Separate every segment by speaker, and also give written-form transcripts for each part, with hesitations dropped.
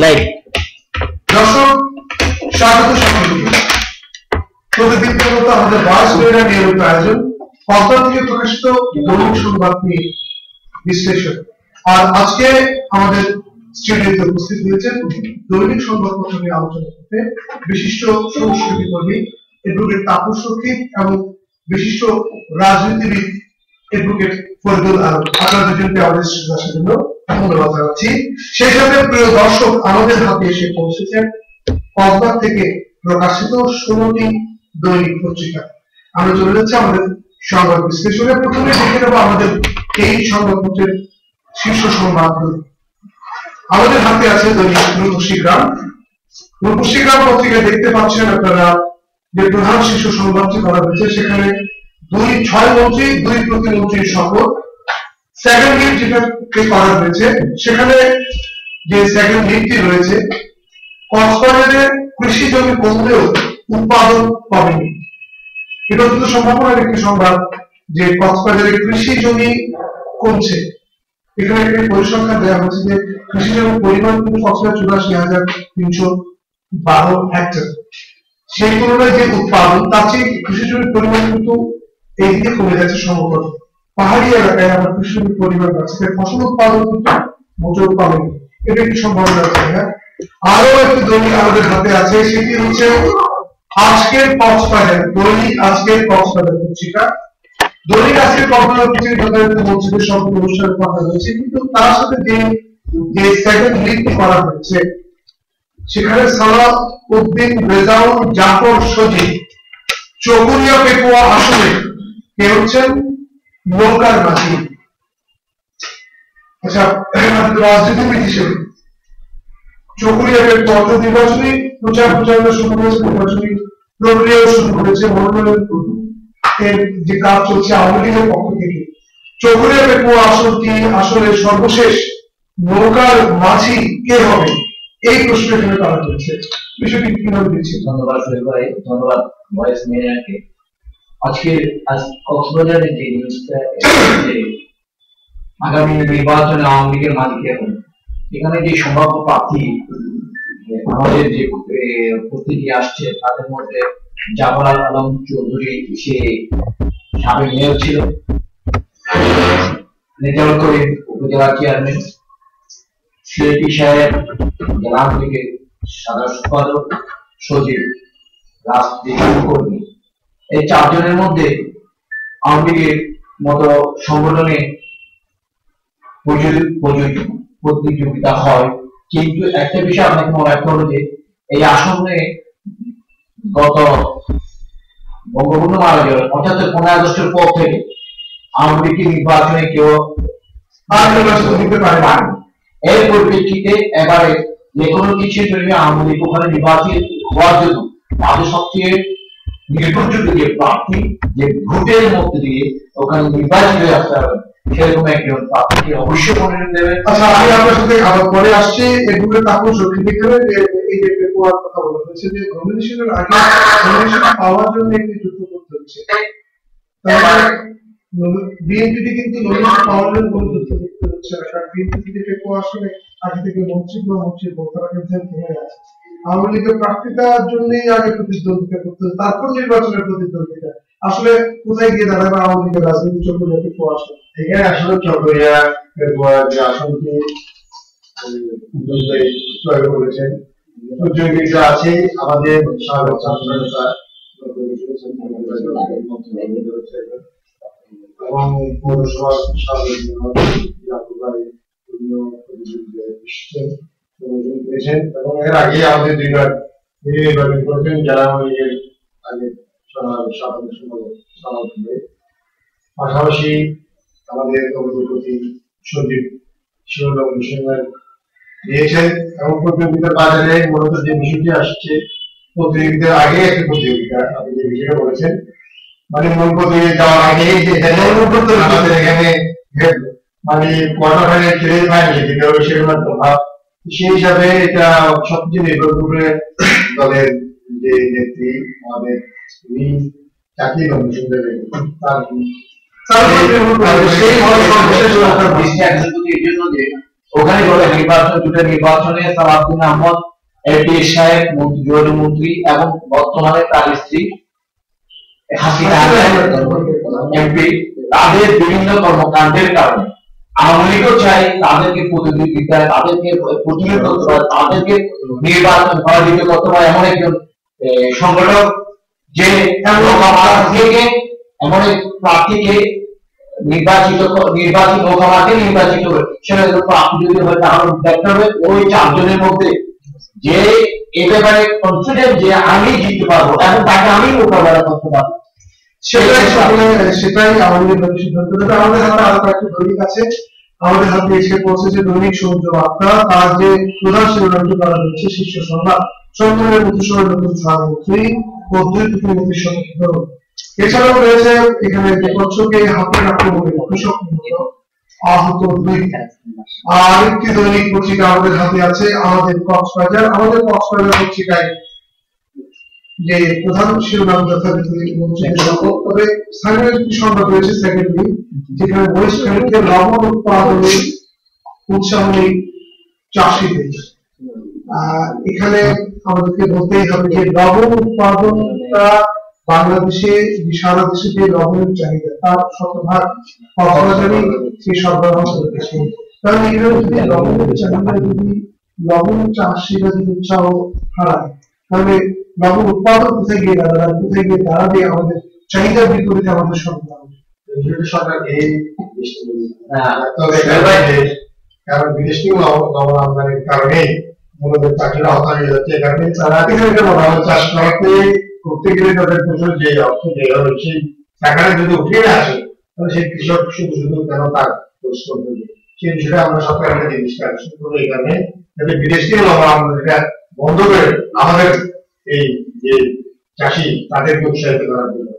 Speaker 1: Live
Speaker 2: দর্শক স্বাগত সকলকে। প্রতিদিন মতো আমাদের ভয়েস মেয়েরা নিয়মিত আয়োজন কলকাতা থেকে প্রকাশিত দৈনিক সংবাদ নিয়ে বিশ্লেষণ। আর আজকে আমাদের স্টুডিওতে উপস্থিত হয়েছেন দৈনিক সংবাদপত্র নিয়ে আলোচনা করতে বিশিষ্ট সংস্কৃতি কর্মী এডভোকেট তাপস রক্ষিত এবং বিশিষ্ট রাজনীতিবিদ এডভোকেট ফরিদুল আলম। আপনারা দুজনকে আমাদের স্টুডিওতে আসার জন্য ধন্যবাদ জানাচ্ছি। সেই সাথে প্রিয় দর্শক, আমাদের হাতে এসে পৌঁছেছেন কলকাতা থেকে প্রকাশিত 16টি দৈনিক পত্রিকা। আমরা চলে যাচ্ছি আমাদের সংবাদ বিশ্লেষণে। প্রথমে দেখে নেব আমাদের এই সংবাদপত্রের শীর্ষ সংবাদ। আমাদের হাতে আছে দৈনিক রূপসী-গ্রাম। রূপসী-গ্রাম পত্রিকায় দেখতে পাচ্ছেন আপনারা যে প্রধান শীর্ষ সংবাদটি করা হয়েছে, সেখানে 6 মন্ত্রী 2 প্রতিমন্ত্রীর শপথ। সেকেন্ড লিড যেটা করা হয়েছে, সেখানে যে সেকেন্ড লিডটি রয়েছে, কক্সবাজারে কৃষি জমি কমলেও উৎপাদন কমেনি। এটা অত্যন্ত সম্ভাবনার একটি সংবাদ যে কক্সবাজারে কৃষি জমি কমছে। এখানে একটি পরিসংখ্যান দেওয়া হয়েছে যে কৃষি জমির পরিমাণ কিন্তু কক্সবাজার 84,312 হেক্টর। সেই তুলনায় যে উৎপাদন, তার চেয়ে কৃষি জমির পরিমাণ কিন্তু এইদিকে কমে যাচ্ছে। সম্ভবত পাহাড়ি এলাকায় আবার কৃষি জমির পরিমাণ বাড়ছে, ফসল উৎপাদন কিন্তু মোটেও কমেনি। এটা একটি সম্ভাবনা আছে। আরো একটি দৈনিক আমাদের হাতে আছে, সেটি হচ্ছে আজকের কক্সবাজার। দৈনিক আজকের কক্সবাজার পত্রিকা। দৈনিক আজকের কক্সবাজার পত্রিকার মসজিদের সব অনুষ্ঠানের কথা হয়েছে, কিন্তু তার সাথে যে সেকেন্ড লিডটি করা হয়েছে, সেখানে সালাউদ্দিন রেজাউল জাফর সজীব চকুরিয়া পেকুয়া আসনে কে হচ্ছেন নৌকার মাঝি। আচ্ছা, রাজনীতিবিদ হিসেবে চকুরিয়া পেকুয়া নির্বাচনী প্রচারণা শুরু হয়েছে, নির্বাচনী প্রক্রিয়াও শুরু হয়েছে, মনোনয়ন এর যে কাজ চলছে আওয়ামী লীগের পক্ষ থেকে। চকুরিয়া পেকুয়া আসনটি আসলে সর্বশেষ নৌকার মাঝি কে হবে, এই প্রশ্ন এখানে করা হয়েছে। বিষয়টি কিভাবে দিচ্ছি?
Speaker 1: ধন্যবাদ সোহেল ভাই, ধন্যবাদ ভয়েস মেয়ারকে। আজ কক্সবাজারের যে নিউজটা, আগামী নির্বাচনে আওয়ামী লীগের মাঝি কে হবে, এখানে যে সম্ভাব্য প্রার্থী আমাদের যে প্রস্তুতি আসছে, তাদের মধ্যে জাফর আলম চৌধুরী, সে সাবেক মেয়র ছিল, নেজামুল করিম উপজেলা চেয়ারম্যান, সিআইপি সাহেব জেলা আওয়ামী লীগের সাধারণ সম্পাদক, সচিব, রাজনীতি কর্মী। এই 4 জনের মধ্যে আওয়ামী লীগের মতো সংগঠনে প্রতিযোগিতা হয়। কিন্তু একটা বিষয় আপনাকে মনে রাখতে হবে যে এই আসনে গত বঙ্গবন্ধু মারা গেল 15 আগস্টের পর থেকে আওয়ামী লীগের নির্বাচনে কেউ দিতে পারে না। এর পরিপ্রেক্ষিতে এবারে যে কোনো কিছুর জন্য আওয়ামী লীগ ওখানে নির্বাচিত হওয়ার জন্য তাদের সবচেয়ে নির্ভরযোগ্য যে প্রার্থী, যে ভোটের মধ্যে দিয়ে ওখানে নির্বাচিত হয়ে আসতে হবে, সেরকম একজন প্রার্থীকে অবশ্যই মনোনয়ন দেবেন।
Speaker 2: আচ্ছা, আমি আপনার সাথে আবার পরে আসছি। এগুলো তাপস রক্ষিত যে এই যে পেপার কথা বলা হয়েছে যে নমিনেশনের আগে নমিনেশন পাওয়ার জন্য একটি যুদ্ধ করতে হচ্ছে। তাহলে বিএনপিতে কিন্তু নমিনেশন পাওয়ার জন্য কোনো যুদ্ধ করতে হচ্ছে না, কারণ বিএনপি থেকে পেপার আসলে আগে থেকে মন্ত্রীর ভোটার থেমে আছে। আওয়ামী লীগের প্রার্থিতার জন্যই আগে প্রতিদ্বন্দ্বিতা করতে হবে, তারপর নির্বাচনের প্রতিদ্বন্দ্বিতা। আসলে কোথায় গিয়ে দাঁড়াবে আওয়ামী লীগের রাজনীতি? চক্রিয়া পেপার আসলে এখানে আসলে চক্রিয়া পেপার যে আসনটি করেছেন, প্রতিযোগিতা আছে আমাদের স্বাগত ছাত্রনেতা এবং পৌরসভার সাবেক এবং এর আগে আমাদের 2 বার নির্বাচন করেছেন যারা আমাদের আগে পাশাপাশি আমাদের সভাপতি সচিব দিয়েছেন। এবং প্রতিযোগিতার বাজারে মূলত যে বিষয়টি আসছে, প্রতিযোগিতার আগে একটি প্রতিযোগিতা আপনি যে বিষয়টা বলেছেন, মানে মূল প্রতিযোগিতা যাওয়ার আগে যে আমাদের এখানে মানে কোয়ার্টার ফাইনাল খেলে পায়নি, যেটা হবে সেগুলোর প্রভাব। সেই হিসাবে এটা সবচেয়ে নির্ভর করবে দলের যে নেত্রী আমাদের চাকরি কমিশন দেবে তার
Speaker 1: ওখানে বলে নির্বাচন, দুটো নির্বাচনে সালাউদ্দিন আহমদ এমপি সাহেব মন্ত্রী এবং বর্তমানে তার স্ত্রী হাসিনা এমপি তাদের বিভিন্ন কর্মকাণ্ডের কারণে আওয়ামী লীগও চাই তাদেরকে প্রতিযোগিতা, তাদেরকে প্রতিরোধ করতে হয়, তাদেরকে নির্বাচন পরাজিত করতে হয়। এমন একজন সংগঠক যে এমন এক প্রার্থীকে নির্বাচিত লোকসভাকে নির্বাচিত হবে, সেটা প্রার্থী যদি হয় তাহলে দেখতে হবে ওই চারজনের মধ্যে যে এ ব্যাপারে কনফিডেন্ট যে আমি জিততে পারবো এবং তাকে আমি মোকাবেলা করতে পারবো,
Speaker 2: সেটাই আওয়ামী লীগের সিদ্ধান্ত নেবে। আমাদের হাতে আরো কয়েকটি দৈনিক আছে, আমাদের হাতে এসে পৌঁছেছে দৈনিক সমুদ্র বার্তা। তার যে প্রধান শিরোনামটি করা হচ্ছে শীর্ষ সংবাদ, সরকারের মন্ত্রিসভায় নতুন সভাপতি ও 2 প্রতিনিধির সমর্থন। এছাড়াও রয়েছে এখানে বিপক্ষকে হাতের আক্রমণে কৃষক আহত 2। আর একটি দৈনিক পত্রিকা আমাদের হাতে আছে আমাদের কক্সবাজার। আমাদের কক্সবাজার পত্রিকায় যে প্রধান শিরোনাম যথারীতি তবে স্থানীয় একটি সংবাদ রয়েছে সেকেন্ডারি, যেখানে মহিষখালীতে লবণ উৎপাদনে উৎসাহ নেই চাষিদের। এখানে আমাদেরকে বলতেই হবে যে লবণ উৎপাদনটা বাংলাদেশে সারা দেশে যে লবণের চাহিদা তার শতভাগ কক্সবাজারে সেই সরবরাহ করতেছে। কারণ এখানে যদি লবণের চাহিদা যদি লবণ চাষিরা যদি উৎসাহ হারায় তাহলে লবণ উৎপাদন কোথায় গিয়ে দাঁড়াবে, কোথায় গিয়ে দাঁড়াবে আমাদের চাহিদার বিপরীতে আমাদের সরকার এই কারণ বিদেশ থেকে লবণ আমদানির কারণে মূলত চাকরিরা হতাশ হয়ে যাচ্ছে। এখানে তারা চাষ করতে গেলে তাদের প্রচুর যে অর্থ দেওয়া হয়েছে সেখানে যদি উঠে না আসে তাহলে সেই কৃষক শুধু শুধু কেন তার পরিশ্রম করবে, সেই বিষয়টা আমরা সরকারের জিনিসটা শুরু এই কারণে যাতে বিদেশ থেকে লবণ আমদানিটা বন্ধ করে আমাদের এই যে চাষি তাদেরকে উৎসাহিত করার জন্য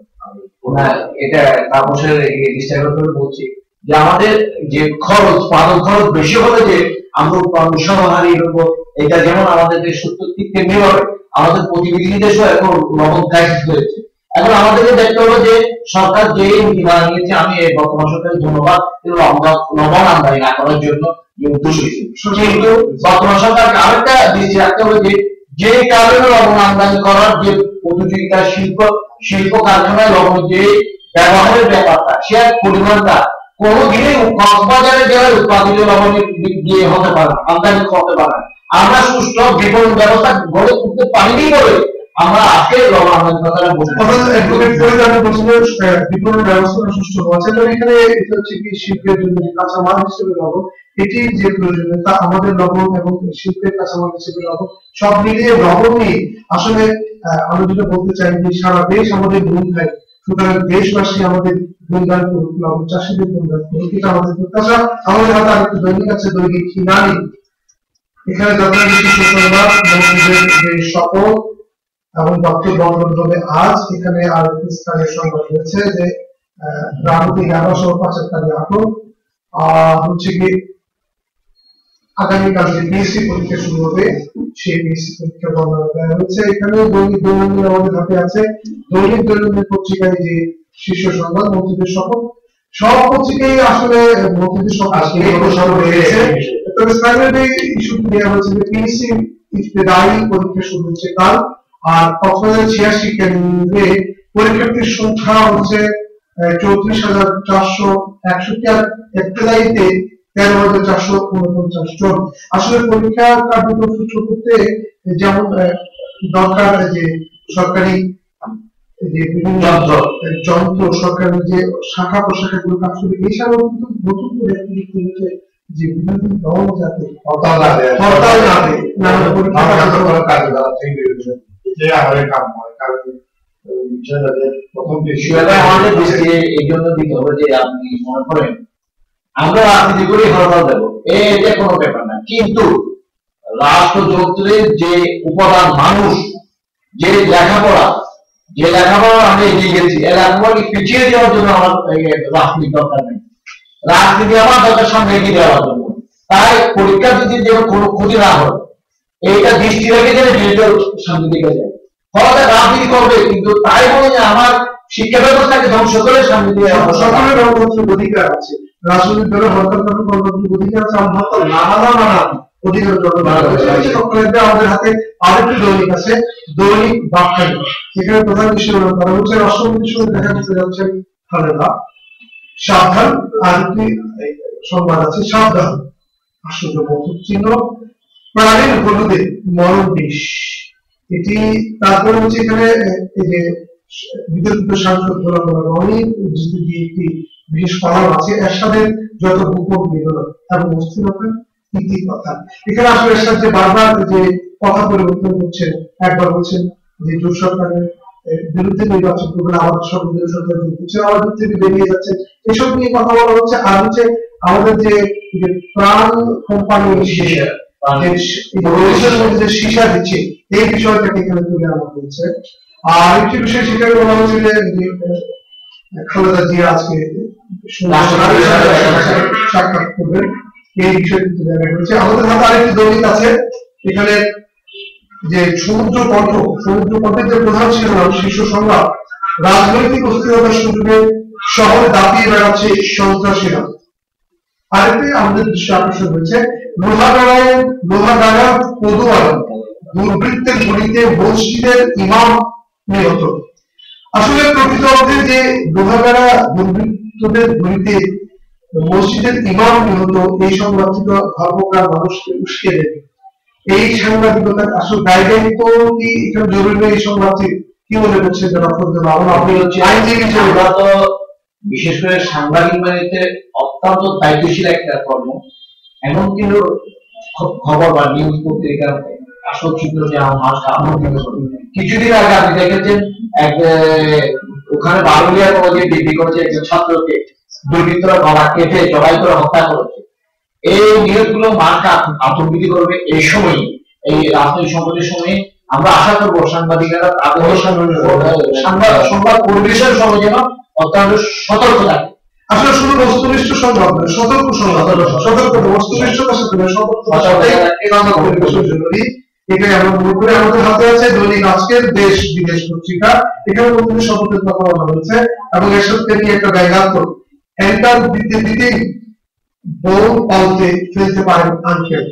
Speaker 1: এটা তাপসের চেষ্টা করতে বলছি যে আমাদের যে খরচ পালন খরচ বেশি হলে যে আমরা উৎপাদন হারিয়ে ফেলবো। এটা যেমন আমাদেরকে সত্তর দিক থেকে হবে, আমাদের প্রতিবেশী দেশও এখন লবণ ক্রাইসিস হয়েছে। এখন আমাদেরকে দেখতে হবে যে সরকার যে নীতি নিয়েছে, আমি এই বর্তমান সরকারের ধন্যবাদ লবণ আমদানি না করার জন্য কিন্তু বর্তমান সরকারকে আরেকটা দৃষ্টি রাখতে হবে যে কারণে লবণ আমদানি করার যে প্রতিযোগিতা শিল্প কারখানায় লবণ যে ব্যবহারের ব্যাপারটা সে পরিমাণটা কোনোদিনই কক্সবাজারের জেলায় উৎপাদিত লবণের দিক দিয়ে হতে পারে না, আমদানি করতে পারে না। আমরা সুষ্ঠু বিপণন ব্যবস্থা গড়ে তুলতে পারিনি বলে আমরা আজকে লবণ আমদানি কথাটা বলছি। বিপণন ব্যবস্থা সুষ্ঠু হচ্ছে না, এখানে এটা হচ্ছে কি শিল্পের জন্য কাঁচামাল হিসেবে লবণ এটি যে প্রয়োজনীয়তা আমাদের লবণ এবং শিল্পের কাঁচামাল হিসেবে লবণ সব মিলিয়ে লবণ নিয়ে আসলে আমি যেটা বলতে চাই যে সারা দেশ আমাদের গুণ খায়, সুতরাং দেশবাসী আমাদের গুণগান করুক, লবণ চাষীদের গুণগান করুক, এটা আমাদের প্রত্যাশা। আমাদের হাতে আরেকটি দৈনিক আছে দৈনিক হিনানি। এখানে যথারীতি সংবাদ মন্ত্রীদের যে শপথ এবং বক্তব্য বন্ধন হবে আজ। এখানে আরেকটি স্থানীয় সংবাদ রয়েছে যে রাজনৈতিক 1175 আটক হচ্ছে কি আগামীকাল যে বিএসসি পরীক্ষা শুরু হবে সেই বিএসসি পরীক্ষা বর্ণনা দেওয়া হয়েছে। এখানে দৈনিক দৈনন্দিন আমাদের হাতে আছে দৈনিক দৈনন্দিন পত্রিকায় যে শীর্ষ সংবাদ মন্ত্রীদের শপথ। সব পত্রিকায় আসলে মন্ত্রীদের শপথ রয়েছে, তবে স্থানীয় ইস্যুটি দেওয়া হয়েছে যে পিএসসি ইফতেদায়ী পরীক্ষা শুরু হচ্ছে কাল। আর কক্সবাজার 86 কেন্দ্রে পরীক্ষার্থীর সংখ্যা হচ্ছে 34,461 আর ইফতেদায়ীতে 13,449 জন। আসলে পরীক্ষা কার্যক্রম সুষ্ঠু করতে যেমন দরকার যে সরকারি যে বিভিন্ন যন্ত্র সরকারি যে শাখা প্রশাখাগুলো কাজ করে, এছাড়াও কিন্তু নতুন করে যে বিরোধী দল যাতে হরতাল না দেয় এই জন্য দিতে হবে যে আপনি মনে করেন আমরা রাজনীতি করে হরতাল দেবো এটা কোনো ব্যাপার না, কিন্তু রাষ্ট্রযন্ত্রের যে উপাদান মানুষ যে লেখাপড়া আমরা এগিয়ে গেছি, এই লেখাপড়াকে পিছিয়ে দেওয়ার জন্য আমার রাজনীতি দরকার নেই, রাজনীতি আমার দরকার সামনে এগিয়ে দেওয়ার জন্য। তাই পরীক্ষা যদি যেন কোনো ক্ষতি না হয় এইটা দৃষ্টি রেখে যেন ডিজিটাল সামনে দিকে যায়। ফলে রাজনীতি করবে কিন্তু তাই বলে যে আমার শিক্ষা ব্যবস্থাকে ধ্বংস করে সামনে দিয়ে
Speaker 2: সকলের গণতান্ত্রিক অধিকার আছে, রাজনৈতিক দলের হরতাল কর্মসূচির অধিকার আছে, আমরা তো নানা অধিকার আমাদের হাতে আরেকটি দৈনিক আছে, দৈনিক বার্তায়। সেখানে প্রধান বিষয় হলো তারা হচ্ছে রাষ্ট্রপতির সঙ্গে দেখা করতে যাচ্ছেন খালেদা, সাবধান। আরেকটি সংবাদ আছে, সাবধান আশ্চর্য মন্তব্য চিহ্ন, প্রাণীর হলুদে মরণ বিষ। এটি তারপরে হচ্ছে এখানে এই যে বিতর্কিত সাংসদ একটি বিশেষ কলাম আছে, এরশাদের যত গোপন বেদনা এবং অস্থিরতা ইতি কথা। এখানে আসলে এরশাদ যে বারবার যে কথা পরিবর্তন করছেন, একবার বলছেন যে জোট সরকারের বিরুদ্ধে নির্বাচন করবেন, আবার সংবিধান সরকার দিচ্ছেন, আবার থেকে বেরিয়ে যাচ্ছেন, এসব নিয়ে কথা বলা হচ্ছে। আর হচ্ছে আমাদের যে প্রাণ কোম্পানি যে সীসা দিচ্ছে, এই বিষয়টাকে এখানে তুলে আনা হয়েছে। আর একটি বিষয় সেখানে বলা হচ্ছে যে খালেদা জিয়া আজকে সাক্ষাৎ করবেন, এই বিষয়টি তুলে আনা হয়েছে। আমাদের হাতে আরেকটি দৈনিক আছে, এখানে যে সমুদ্র কণ্ঠের যে প্রধান শিরোনাম শীর্ষ সংবাদ, রাজনৈতিক অস্থিরতার সুযোগে শহরে দাপিয়ে বেড়াচ্ছে সন্ত্রাসীরা। আরেকটি আমাদের দৃষ্টি আকর্ষণ হয়েছে, লোহাগাড়া পদুয়ার দুর্বৃত্তের গুলিতে মসজিদের ইমাম নিহত। আসলে প্রকৃত অর্থে যে লোহাগাড়া দুর্বৃত্তদের গুলিতে মসজিদের ইমাম নিহত, এই সংবাদটি ধর্মপ্রাণ মানুষকে উস্কে দেবে। এই সাংবাদিকতার আসল গাইডলাইন তো কি এখানে জরুরি? এই সংবাদটি কি মনে করছেন যারা আপনি হচ্ছে আইনজীবী হিসেবে?
Speaker 1: তো বিশেষ করে সাংবাদিক বাণিজ্যে অত্যন্ত দায়িত্বশীল একটা কর্ম। এমন কিন্তু খবর বা নিউজ পত্রিকার আসল চিত্র যে কিছুদিন আগে আপনি দেখেছেন ওখানে বারুলিয়া কলেজে ডিগ্রি করছে একজন ছাত্রকে দুর্বৃত্তরা গলা কেটে জবাই করে হত্যা করেছে। এই নিউজগুলো মানুষকে আতঙ্কিত করবে। এই সময় এই রাজনৈতিক সংকটের সময় আমরা আশা করবো সাংবাদিকেরা তাদের সংবাদ পরিবেশের সময় যেন অত্যন্ত সতর্ক থাকে।
Speaker 2: আসলে শুধু বস্তুনিষ্ঠ সংবাদ নয়, সতর্ক সংবাদ, বস্তুনিষ্ঠতার সাথে জরুরি। এটাই আমরা মনে করি। আমাদের হাতে আছে দৈনিক আজকের দেশ বিদেশ পত্রিকা, এখানে প্রথমে শপথের কথা বলা হয়েছে এবং এর সাথে নিয়ে একটা ব্যঙ্গাত্মক এন্টার দিতেই বউ পালতে ফেলতে পারেন আঙ্কেল।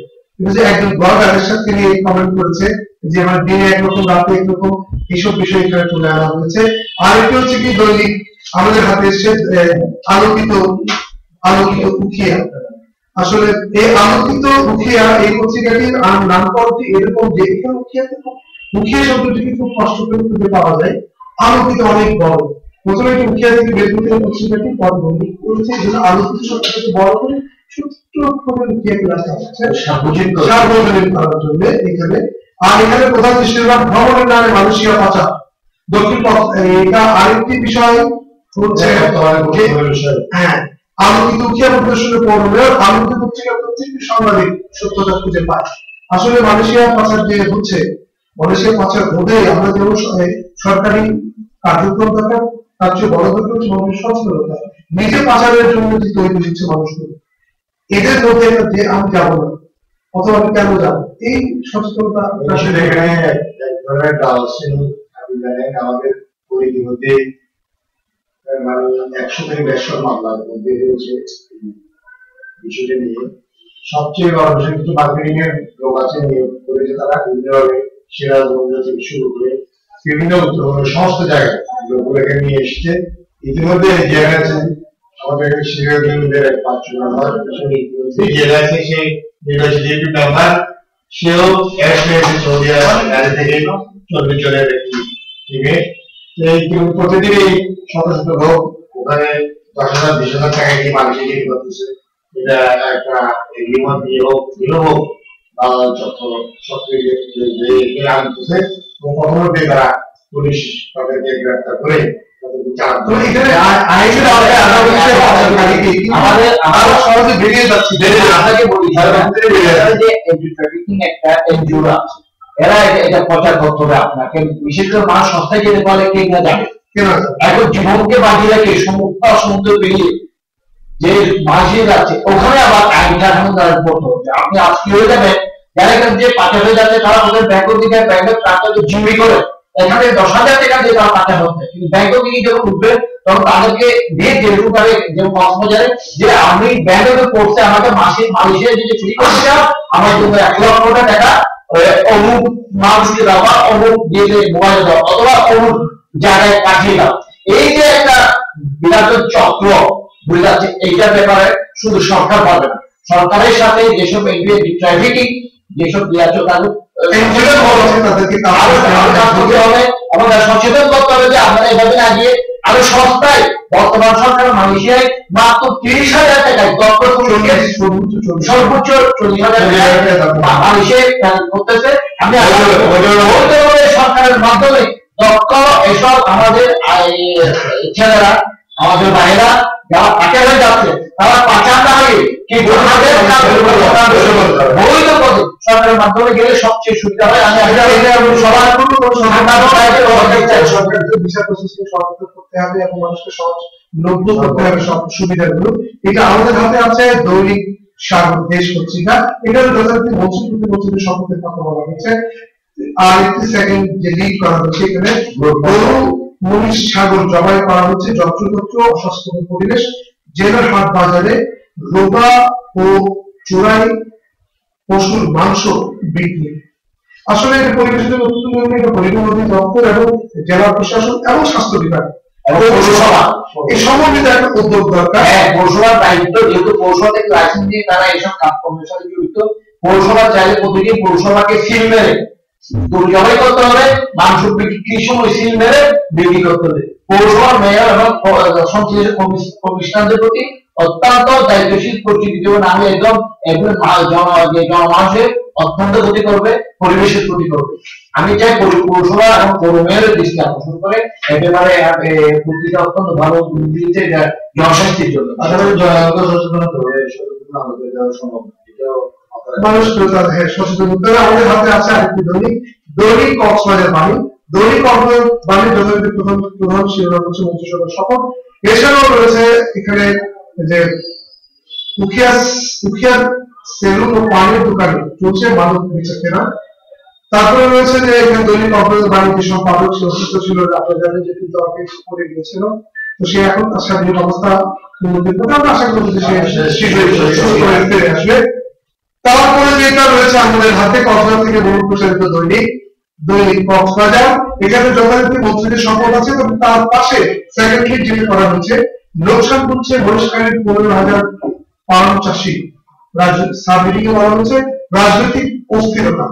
Speaker 2: একজন ব্লগার এর সাথে নিয়ে কমেন্ট করেছে যে আমার দিনে একরকম রাতে একরকম, এইসব বিষয় এখানে তুলে আনা হয়েছে। আর একটি হচ্ছে কি দৈনিক আমাদের হাতে এসে আলোকিত উখিয়া। আসলে এই আলোকিত উখিয়া এই পত্রিকাটির নামকরণটি এরকম যে এখানে উখিয়া শব্দটিকে খুব কষ্ট করে খুঁজে পাওয়া যায়, আলোকিত অনেক বড়। প্রথমে একটি উখিয়া থেকে বের করতে পত্রিকাটি পদ বন্দী করেছে, এই জন্য আলোকিত শব্দটাকে বড় করে ছোট্ট করে উখিয়াকে রাখা হচ্ছে সার্বজনীন করার জন্য এখানে। আর এখানে প্রধান দৃষ্টিকোণ ভ্রমণের নামে মালয়েশিয়া পাচার দক্ষিণ পথ। এটা আরেকটি বিষয় হচ্ছে হ্যাঁ, আলোকিত উখিয়া প্রদর্শনের পড়লে আলোকিত পত্রিকা প্রত্যেকটি সাংবাদিক সত্যতা খুঁজে পায়। আসলে মালয়েশিয়া পাচার যে হচ্ছে, মালয়েশিয়া পাচার রোধে আমরা যেমন সরকারি কার্যক্রম দরকার, তার চেয়ে বড় দরকার হচ্ছে মানুষের সচেতনতা। নিজে পাচারের জন্য যে তৈরি হচ্ছে মানুষগুলো, এদের মধ্যে যে আমি যাবো না অথবা আমি কেন যাবো, এই সচেতনতা আমাদের পরিধিতে মানে 100 থেকে 150 মামলার মধ্যে রয়েছে বিষয়টা নিয়ে। সবচেয়ে বড় বিষয় কিছু মার্কেটিং এর লোক আছে, নিয়োগ করেছে তারা বিভিন্নভাবে সিরাজগঞ্জ থেকে শুরু করে বিভিন্ন সমস্ত জায়গায় লোকগুলোকে নিয়ে এসছে। ইতিমধ্যে জেলা আছে আমাদের সিরাজগঞ্জের এক 5 নাম্বার জেলা আছে, সেই নির্বাচিত মেম্বার, সেও অ্যারেস্ট হয়েছে সৌদি আরব থেকে 40 জনের একটি টিমে। প্রতিদিন এই শত শত লোক ওখানে 10,000 20,000 টাকা দিয়ে মালয়েশিয়া গিয়ে করতেছে। এটা একটা এগ্রিমেন্ট দিয়ে হোক দিল হোক বা যত সবকিছু আনতেছে, প্রথমে তারা পুলিশ তাদেরকে গ্রেফতার করে আমাদের সহজে বেরিয়ে যাচ্ছি। আপনাকে বলি একটা এনজিও আছে, এরা এটা প্রচার করতে হবে আপনাকে, বিশেষ করে মানুষ সস্তায় যেতে পারলে কে না যাবে, এখন জীবনকে বাঁচিয়ে রাখে সমুদ্র পেরিয়ে যে ভাসিয়ে যাচ্ছে, ওখানে আবার আইনটা পড়তে হবে। আপনি আজকে হয়ে যাবেন যারা যে পাচার হয়ে যাচ্ছে, তারা ওদের ব্যাংকের দিকে ব্যাংকের টাকাকে জিম্মি করে এখানে 10,000 টাকা দিয়ে তারা পাচার হচ্ছে, কিন্তু ব্যাংকের দিকে যখন উঠবে
Speaker 1: তখন তাদেরকে দিয়ে যেরকম তারা যেমন কক্সবাজারে যে আমি ব্যাংকে পড়তে আমাকে মাসিক মালয়েশিয়া যদি ফ্রি করে দাও আমার জন্য 1 লক্ষ টাকা অমুক মানুষকে দাও বা অমুক দিয়ে মোবাইল দাও অথবা অমুক জায়গায় পাঠিয়ে দাও। এই যে একটা বিরাট চক্র বুঝে যাচ্ছে, এইটার ব্যাপারে শুধু সরকার পাবে না, সরকারের সাথে যেসব ট্রাফিকিং যেসব তাদেরকে আমাদের সচেতন করতে হবে যে আমরা এভাবে না গিয়ে আরো সস্তায় বর্তমান সরকার মালয়েশিয়ায় মাত্র 30,000 টাকায় সর্বোচ্চ 40,000 টাকা মালয়েশিয়ায় করতেছে। আমি সরকারের মাধ্যমে দক্ষ এসব আমাদের ছেলেরা আমাদের ভাইয়েরা যারা পাচারে যাচ্ছে তারা পাচার না হয়ে কি বৈধ পথে সরকারের মাধ্যমে গেলে সবচেয়ে সুবিধা হয়। আমি সবার
Speaker 2: সরকারকে ভিসা প্রসেসিং সহজ করতে হবে এবং মানুষকে সহজলভ্য করতে হবে সব সুবিধাগুলো। এটা আমাদের হাতে আছে দৈনিক সাগর দেশ পত্রিকা। এটা যথারীতি মন্ত্রীর শপথের কথা বলা হয়েছে। আর একটি সেকেন্ড যে লিড করা হচ্ছে এখানে গরু মহিষ ছাগল জবাই করা হচ্ছে, যত্রতত্র অস্বাস্থ্যকর পরিবেশ, জেলার হাট বাজারে রোগা ও চোরাই পশুর মাংস বিক্রি। আসলে এই পরিবেশের পরিবহন অধিদপ্তর এবং জেলা প্রশাসন এবং স্বাস্থ্য বিভাগ এই সমন্বিত একটা উদ্যোগ দরকার।
Speaker 1: হ্যাঁ, পৌরসভার দায়িত্ব, যেহেতু পৌরসভা থেকে লাইসেন্স নিয়ে তারা এইসব কাজকর্মের সাথে জড়িত। পৌরসভা চাইলে প্রতিদিন পৌরসভাকে সিল মেরে জবাই করতে হবে, মাংস বিক্রির সময় সিল মেরে বিক্রি করতে হবে। পৌরসভার মেয়র এবং সংশ্লিষ্ট কমিশনারদের প্রতি অত্যন্ত দায়িত্বশীল পরিচিতি দেবেন। আমি একদম জনমানুষের অত্যন্ত ক্ষতি করবে, পরিবেশের ক্ষতি করবে। আমি চাই পৌরসভা এবং পৌর মেয়রের দৃষ্টি আকর্ষণ করে একেবারে প্রতিটা অত্যন্ত ভালো দিয়েছে জনস্বাস্থ্যের জন্য।
Speaker 2: মানুষ সচেতন হতে হবে। আমাদের হাতে আছে আরেকটি দৈনিক কক্সবাজার বাণী। দৈনিক কক্সবাজার বাণী যথারীতি প্রধান শিরোনাম হচ্ছে মন্ত্রিসভার শপথ। এছাড়াও রয়েছে এখানে যে উখিয়ার সেলুন ও পানের দোকানে চলছে মাদক বেচা কেনা। তারপরে রয়েছে যে এখানে দৈনিক কক্সবাজার বাণী যে সম্পাদক সে অসুস্থ ছিল, আপনারা জানেন যে কিন্তু পড়ে গিয়েছিল, তো সে এখন তার শারীরিক অবস্থা উন্নতির পথে। আমরা আশা করছি যে সে শীঘ্রই সুস্থ হয়ে ফিরে আসবে। তারপরে যেটা রয়েছে আমাদের হাতে কক্সবাজার থেকে বহু প্রচারিত দৈনিক কক্সবাজার। এখানে যথারীতি মন্ত্রীদের শপথ আছে, তবে তার পাশে সেকেন্ড লিড যেটা করা হচ্ছে লোকসান করছে বহিষ্কারের 15,000 পাউন্ড চাষি। সাবমিটিং বলা হচ্ছে রাজনৈতিক অস্থিরতা।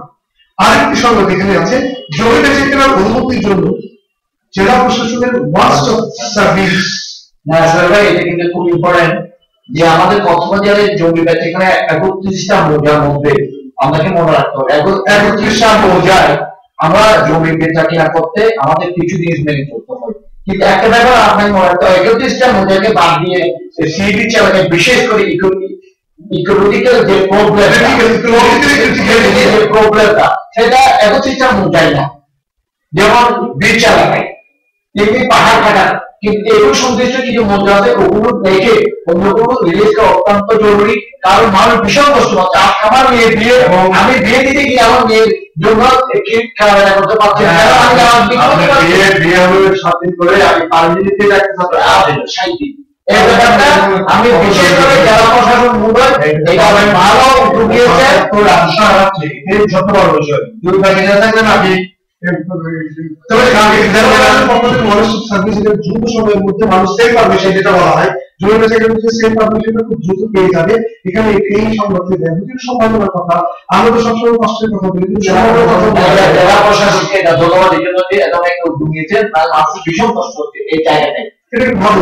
Speaker 2: আরেকটি সংবাদ এখানে আছে জমি বেচে কেনার অনুমতির জন্য জেলা প্রশাসনের ওয়ান স্টপ সার্ভিস।
Speaker 1: এটা কিন্তু খুব ইম্পর্টেন্ট যে আমাদের কক্সবাজারের জমি বেচে কেনা 31টা মৌজার মধ্যে আমাকে মনে রাখতে হবে 31টা মৌজায় আমরা জমি বেচা কেনা করতে আমাদের কিছু জিনিস মেনে চলতে হয়। কিন্তু একটা ব্যাপার আপনাকে মনে রাখতে হবে 31টা মৌজাকে বাদ দিয়ে সিডি চালাকে বিশেষ করে ইকোলজিক্যাল যে প্রবলেমটা সেটা 31টা মৌজায় না। যেমন বীজ এলাকায় তেমনি পাহাড় কাটা, কিন্তু এগুলো সংশ্লিষ্ট কিছু মৌজা আছে ওগুলো দেখে অন্যগুলো রিলিজ করা অত্যন্ত জরুরি। কারণ মানুষ ভীষণ কষ্ট পাচ্ছে। আমার মেয়ে বিয়ে, আমি বিয়ে দিতে গিয়ে আমার মেয়ের জন্য খেলাধুলা করতে পারছি না, বিয়ে হলে 7 দিন করে আমি পারমিটিতে রাখতে পারছি। এই ব্যাপারটা আমি বিশেষ করে জেলা প্রশাসন মুম্বাই এইভাবে ভালো উদ্যোগ নিয়েছে। তো আশা রাখছি এই যত বড় বিষয় দুই ভাগে না থাকলে আমি তবে সার্ভিস দ্রুত সময়ের মধ্যে মানুষ সেফ পারমিশন যেটা বলা হয় জমি বেচা কেনার সেফ পারমিশনটা খুব দ্রুত পেয়ে যাবে। এখানে এই সংবাদটি দেন সম্ভাবনার কথা। আমরা তো সবসময় কষ্টের কথা বলি, কিন্তু জেলা প্রশাসনকে এটা ধন্যবাদ এই জন্য যে এত একটা উদ্যোগ নিয়েছেন, তার মানুষ ভীষণ কষ্ট হচ্ছে এই জায়গাটায়। এটা ভালো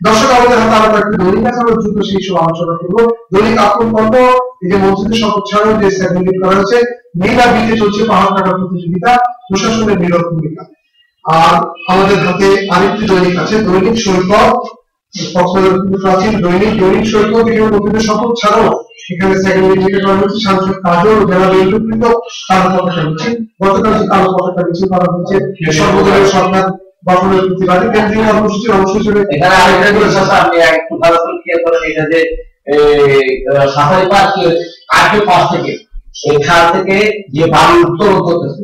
Speaker 1: দর্শক আমাদের হাতে আরো একটি দৈনিক আছে, আমরা দ্রুত সেই সব আলোচনা করবো। দৈনিক আত্মকল্প এই যে মন্ত্রীদের শপথ ছাড়াও যে সেগমেন্ট করা হয়েছে নীলা বিতে চলছে পাহাড় কাটার প্রতিযোগিতা, প্রশাসনের নীরব ভূমিকা। আর আমাদের হাতে আরেকটি দৈনিক আছে দৈনিক সৈকত। প্রাচীন দৈনিক সৈকত এখানে মন্ত্রীদের শপথ ছাড়াও এখানে সেগমেন্ট যেটা করা হয়েছে সাংসদ কাজল যারা নিযুক্ত কালো পতাকা হচ্ছে। গতকাল যে কালো পতাকা মিছিল করা হচ্ছে সর্বদলীয় সরকার গঠনের প্রতিবাদে কেন্দ্রীয় কর্মসূচির অংশ হিসেবে। এখানে আরেকটা বিষয় আপনি একটু ভালো করে ক্লিয়ার করেন, এটা যে সাফারি পার্ক আগে পাশ থেকে এই খাল থেকে যে বালু উত্তোলন করতেছে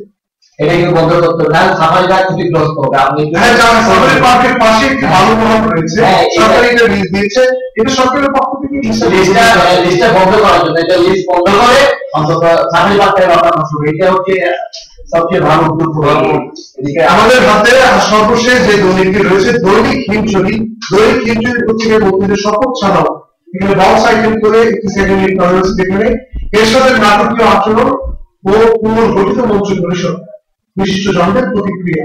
Speaker 1: এটা কিন্তু বন্ধ করতে হবে, না সাফারি গাছ ক্ষতিগ্রস্ত হবে। আপনি
Speaker 2: হ্যাঁ, জানেন সাফারি পার্কের পাশে একটি ভালো মহল রয়েছে, সরকারি এটা লিজ দিয়েছে, এটা সরকারের পক্ষ থেকে
Speaker 1: লিস্টটা বন্ধ করার জন্য, এটা লিস্ট বন্ধ করে অন্তত সাফারি পার্কের বাঁচানো শুরু, এটা হচ্ছে সবচেয়ে ভালো উদ্যোগ।
Speaker 2: আমাদের হাতে সর্বশেষ যে দৈনিকটি রয়েছে দৈনিক হিমছড়ি। দৈনিক হিমছড়ি পত্রিকার মধ্যে শপথ ছাড়াও এখানে বক্স আইটেম করে একটি সেকেন্ড লিঙ্ক করা হয়েছে, যেখানে এরশাদের নাটকীয় আচরণ ও পুনর্গঠিত মঞ্চ পরিষদ বিশিষ্ট জনদের প্রতিক্রিয়া।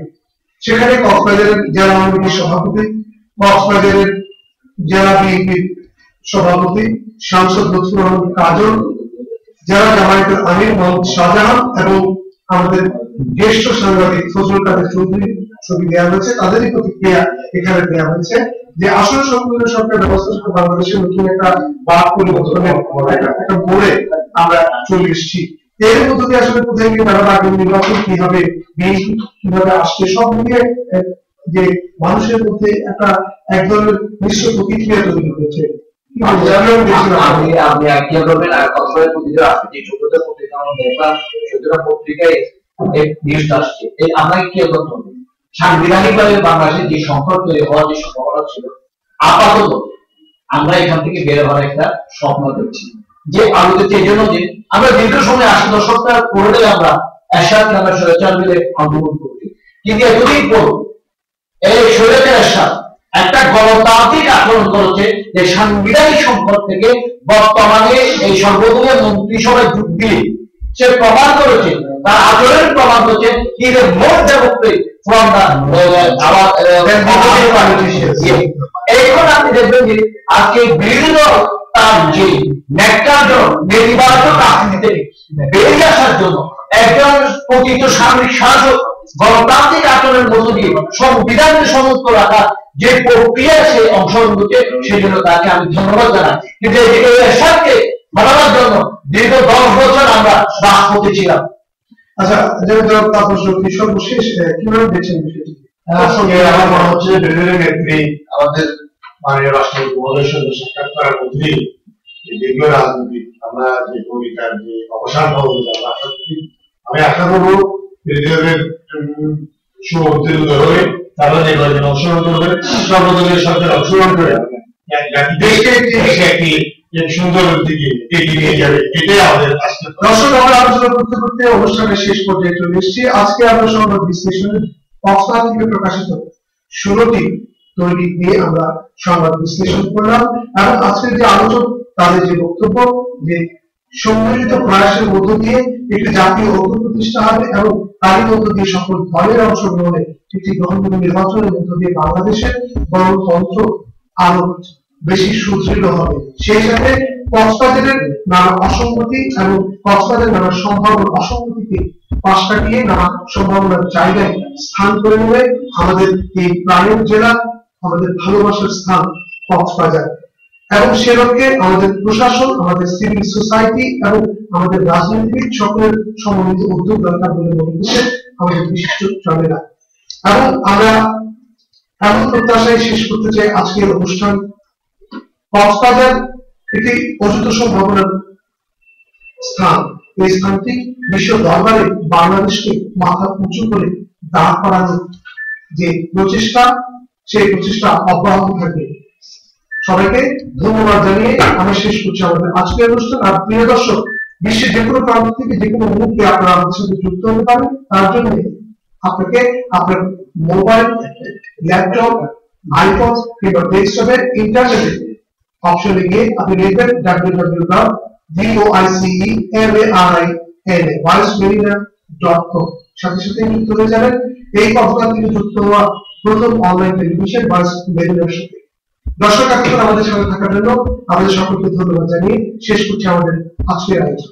Speaker 2: সেখানে কক্সবাজারের জেলা আওয়ামী লীগের সভাপতি, কক্সবাজারের জেলা বিএনপির সভাপতি সাংসদ লুৎফুর রহমান কাজল, জেলা জামায়াতের আমির মোহাম্মদ শাহজাহান এবং আমাদের জ্যেষ্ঠ সাংবাদিক ফজলুল কাদের চৌধুরী ছবি দেওয়া হয়েছে। তাদেরই প্রতিক্রিয়া এখানে দেওয়া হয়েছে যে আসলে সম্পূর্ণ সরকার ব্যবস্থা সহ বাংলাদেশের নতুন একটা বাদ পরিবর্তনের একটা মোড়ে আমরা চলে এসেছি। এর মধ্যে দিয়ে আসলে কোথায় গিয়ে তারা আগামী নির্বাচন কি হবে, কিভাবে আসছে, সব মিলিয়ে যে মানুষের মধ্যে একটা এক ধরনের মিশ্র প্রতিক্রিয়া তৈরি হয়েছে।
Speaker 1: আপনি আইডিয়া করবেন আর কক্সবাজার পত্রিকা আছে, যে 14টা পত্রিকা আমরা দেখলাম, 14টা পত্রিকায় নিউজ আসছে। এই আমরা কি করতে হবে, সাংবিধানিকভাবে বাংলাদেশে যে সংকট তৈরি হওয়ার যে সম্ভাবনা ছিল, আপাতত আমরা এখান থেকে বের হওয়ার একটা স্বপ্ন দেখছি। যে আলোতে এই জন্য যে আমরা দীর্ঘ সময় 80 দশকটা পরে আমরা এরশাদ নামের স্বৈরাচার মিলে আন্দোলন করছি, কিন্তু এতদিন পর এই স্বৈরাচার এরশাদ একটা গণতান্ত্রিক আক্রমণ করেছে, যে সাংবিধানিক সংকট থেকে বর্তমানে এই সর্বদলীয় মন্ত্রিসভায় যোগ দিয়ে সে প্রমাণ করেছে, তার আচরণের প্রমাণ করেছে কি যে মোর ডেমোক্রেট ফ্রম এখন আপনি দেখবেন যে আজকে বিভিন্ন তার যে নেতাজন নেতিবাচক রাজনীতিতে বেরিয়ে আসার জন্য একজন প্রকৃত সামরিক শাসক গণতান্ত্রিক আচরণের মধ্য দিয়ে সংবিধানকে সমস্ত রাখা যে প্রক্রিয়া সে অংশগ্রহণ করছে, সেই জন্য তাকে আমি ধন্যবাদ জানাই। কিন্তু এই এরশাদকে বাড়াবার জন্য দীর্ঘ 10 বছর আমরা রাজপথে ছিলাম।
Speaker 2: আচ্ছা, সর্বশেষ কিভাবে দেখছেন বিষয়টি?
Speaker 3: আসলে আমার মনে হচ্ছে বিভিন্ন নেত্রী আমাদের মাননীয় রাষ্ট্রপতি মহোদয়ের সঙ্গে সাক্ষাৎ করার মধ্যেই দীর্ঘ রাজনীতি আমরা যে ভূমিকার যে অবসান পাবো, আমি আশা করবো বিরোধীদের সুউত্তীর্ণ হয়ে তারা নির্বাচনে অংশগ্রহণ করবে, সর্বদলীয় সরকার অংশগ্রহণ করে দেশকে একটি সুন্দর দিকে এগিয়ে নিয়ে যাবে, এটাই আমাদের আজকে।
Speaker 2: দর্শক, আমরা আলোচনা করতে করতে অনুষ্ঠানের শেষ পর্যায়ে চলে এসেছি। আজকে আমরা সংবাদ বিশ্লেষণের কক্সবাজার থেকে প্রকাশিত 16টি দৈনিক নিয়ে আমরা সংবাদ বিশ্লেষণ করলাম, এবং আজকের যে আলোচক তাদের যে বক্তব্য, যে সম্মিলিত প্রয়াসের মধ্য দিয়ে একটি জাতীয় ঐক্য প্রতিষ্ঠা হবে এবং তারই মধ্য দিয়ে সকল দলের অংশগ্রহণে একটি গ্রহণযোগ্য নির্বাচনের মধ্য দিয়ে বাংলাদেশের গণতন্ত্র আরো বেশি সুদৃঢ় হবে। সেই সাথে কক্সবাজারের নানা অসঙ্গতি এবং কক্সবাজারের নানা সম্ভাবনা অসঙ্গতিকে পাশ কাটিয়ে নানা সম্ভাবনার জায়গায় স্থান করে নেবে আমাদের এই প্রাণের জেলা, আমাদের ভালোবাসার স্থান কক্সবাজার। এবং সে লক্ষ্যে আমাদের প্রশাসন, আমাদের সিভিল সোসাইটি এবং আমাদের রাজনীতিবিদ সকলের সমন্বিত উদ্যোগ দরকার বলে মনে করছে আমাদের বিশিষ্ট চলেরা। এবং আমরা এমন প্রত্যাশায় শেষ করতে চাই আজকের অনুষ্ঠান। কক্সবাজার একটি অযুত সম্ভাবনার স্থান। এই স্থানটি বিশ্ব দরবারে বাংলাদেশকে মাথা উঁচু করে দাঁড় করানোর যে প্রচেষ্টা, সেই প্রচেষ্টা অব্যাহত থাকবে। সবাইকে ধন্যবাদ জানিয়ে আমি শেষ করছি আমাদের আজকের অনুষ্ঠান। আর প্রিয় দর্শক, বিশ্বের যে কোনো প্রান্ত থেকে যে কোনো মুহূর্তে আপনারা আমাদের সাথে যুক্ত হতে পারেন। তার জন্য আপনাকে আপনার মোবাইল, ল্যাপটপ, আইপড কিংবা ডেস্কটপের ইন্টারনেটে অপশনে গিয়ে আপনি লিখবেন www.voicemeridian.com, সাথে সাথে যুক্ত হয়ে যাবেন এই কক্সবাজার থেকে যুক্ত হওয়া প্রথম অনলাইন টেলিভিশন ভয়েস মেরিডিয়ানের সাথে। দর্শক, এতক্ষণ আমাদের সাথে থাকার জন্য আমাদের সকলকে ধন্যবাদ জানিয়ে শেষ করছি আমাদের আজকের আয়োজন।